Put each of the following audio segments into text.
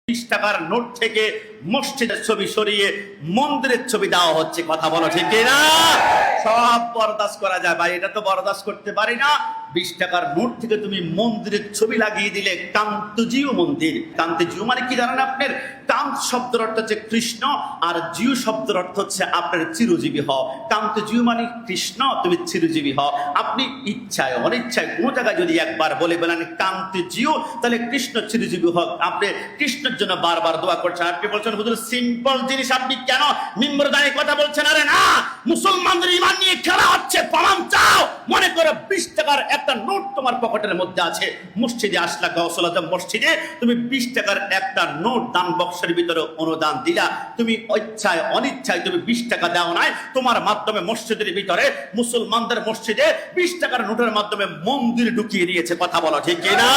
টাকার নোট থেকে মসজিদের ছবি সরিয়ে মন্দিরের ছবি দেওয়া হচ্ছে। কথা বলো ঠিক না? সব বরদাস্ত করা যায় ভাই, এটা তো বরদাস্ত করতে পারি না। 20 টাকার নোট থেকে তুমি মন্দিরের ছবি লাগিয়ে দিলে। কান্তজিউ মন্দির, কান্তজিউ মানে কি জানেন আপনার? কান্ত শব্দের অর্থ হচ্ছে কৃষ্ণ, আর জিউ শব্দের অর্থ হচ্ছে আপনার চিরজীবী হও। কান্তজিউ মানে কৃষ্ণ, তুমি চিরজীবী হও। আপনি ইচ্ছায় অনিচ্ছায় কোনো জায়গায় যদি একবার বলে বলেন কান্তজিউ, তাহলে কৃষ্ণ চিরজীবী হোক। আপনি কৃষ্ণের জন্য বারবার দোয়া করছেন। আপনি বলছেন হুজুর সিম্পল জিনিস আপনি কেন মিম্বরে দাঁড়িয়ে কথা বলছেন? আরে না, মুসলমানদের ঈমান নিয়ে খেলা হচ্ছে, প্রমাণ চাও। মনে করো 20 টাকার একটা নোট তোমার পকেটের মধ্যে আছে, মসজিদে আসলা, গাউসুল আজম মসজিদে, তুমি 20 টাকার একটা নোট দান বক্সের ভিতরে অনুদান দিলা। তুমি ইচ্ছায় অনিচ্ছায় তুমি 20 টাকা দাও নাই, তোমার মাধ্যমে মসজিদের ভিতরে মুসলমানদের মসজিদে 20 টাকার নোটের মাধ্যমে মন্দির ঢুকিয়ে দিয়েছে। কথা বলো ঠিক না?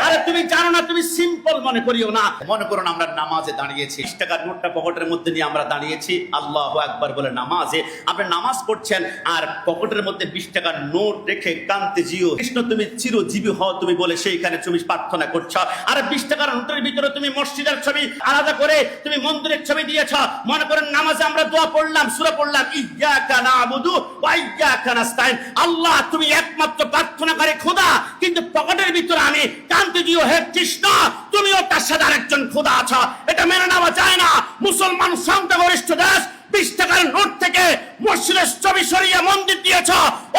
আরে তুমি জানো না, তুমি সিম্পল মনে করিও না। মনে করো না আমরা নামাজে দাঁড়িয়েছি, 20 টাকার নোটটা পকেটের মধ্যে নিয়ে আমরা দাঁড়িয়েছি, আল্লাহু আকবার বলে নামাজে আপনি নামাজ পড়ছেন, আর পকেটের মধ্যে 20 টাকার নোট রেখে কান্তে জিও কৃষ্ণ তুমি চিরজীবী হও তুমি বলে সেইখানে তুমি প্রার্থনা করছো। আর 20 টাকার নোটের ভিতরে তুমি মসজিদের ছবি আলাদা করে তুমি মন্দিরের ছবি দিয়েছ। মনে করেন নামাজে আমরা দোয়া পড়লাম, সূরা পড়লাম, ইয়্যাকা না'বুদু ওয়া ইয়্যাকা নাস্তাইন, আল্লাহ তুমি একমাত্র প্রার্থনাকারী খোদা, কিন্তু পকেটের ভিতরে আমি কান্তে জিও হে কৃষ্ণ তুমিও তার সাথে আরেকজন খোদা আছো। এটা মেনে নেওয়া যায় না। মুসলমান সংখ্যাগরিষ্ঠ দেশ 20 টাকার নোট থেকে মসজিদের ছবি সরিয়ে মন্দির দিয়েছ।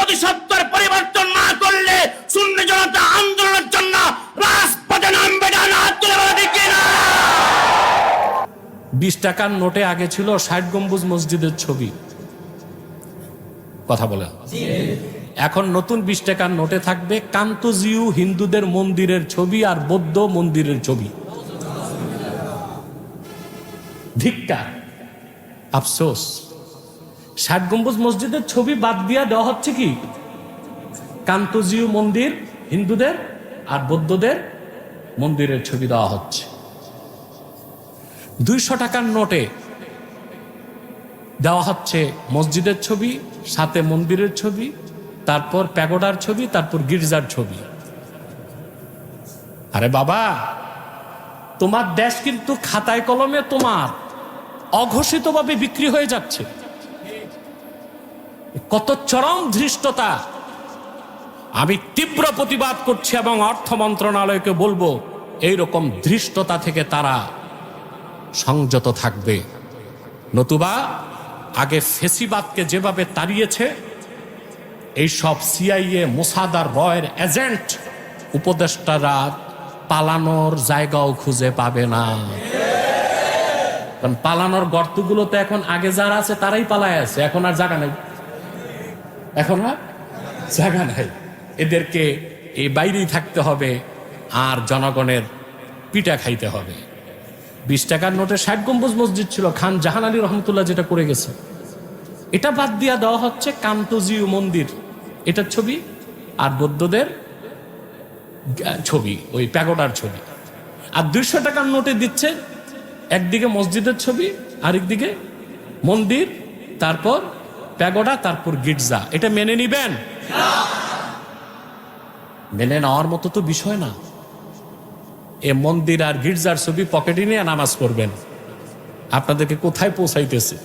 অতি সত্তর পরিবর্তন না করলে সুন্নি জনতা আন্দোলনের জন্য রাজপথে নামবে না। 20 টাকার নোটে আগে ছিল 60 গম্বুজ মসজিদের ছবি। কথা বলেন। এখন নতুন 20 টাকার নোটে থাকবে কান্তজিউ হিন্দুদের মন্দিরের ছবি আর বৌদ্ধ মন্দিরের ছবি। ধিক্কার, আফসোস। 60 গম্বুজ মসজিদের ছবি বাদ দিয়া দেওয়া হচ্ছে কি কান্তজিউ মন্দির হিন্দুদের আর বৌদ্ধদের মন্দিরের ছবি দেওয়া হচ্ছে। 200 টাকার নোটে দেওয়া হচ্ছে মসজিদের ছবি, সাথে মন্দিরের ছবি, তারপর প্যাগোডার ছবি, তারপর গির্জার ছবি। আরে বাবা, তোমার দেশ কিন্তু খাতায় কলমে তোমার অঘোষিতভাবে বিক্রি হয়ে যাচ্ছে। কত চরম ধৃষ্টতা! আমি তীব্র প্রতিবাদ করছি এবং অর্থ মন্ত্রণালয়কে বলবো এইরকম ধৃষ্টতা থেকে তারা সংযত থাকবে। নতুবা আগে ফেসিবাদকে যেভাবে তাড়িয়েছে, এই সব সিআইএ, মোসাদ আর রয়ের এজেন্ট উপদেষ্টারা পালানোর জায়গাও খুঁজে পাবে না। কারণ পালানোর গর্তগুলোতে এখন আগে যারা আছে তারাই পালায় আছে, এখন আর জায়গা নাই, এখন আর জায়গা নাই। এদেরকে এই বাইরেই থাকতে হবে আর জনগণের পিঠা খাইতে হবে। 20 টাকার নোটে 60 গম্বুজ মসজিদ ছিল, খান জাহান আলী রহমতুল্লাহ যেটা করে গেছে, এটা বাদ দিয়া দেওয়া হচ্ছে কান্তজিউ মন্দির, এটার ছবি আর বৌদ্ধদের ছবি, ওই প্যাগোডার ছবি। আর 200 টাকার নোটে দিচ্ছে একদিকে মসজিদের ছবি, আরেকদিকে মন্দির, তারপর প্যাগোডা, তারপর গির্জা। এটা মেনে নিবেন? মেনে নেওয়ার মতো তো বিষয় না। এ মন্দির আর গির্জার ছবি পকেটে নিয়ে নামাজ পড়বেন, আপনাদেরকে কোথায় পৌঁছাইতেছে?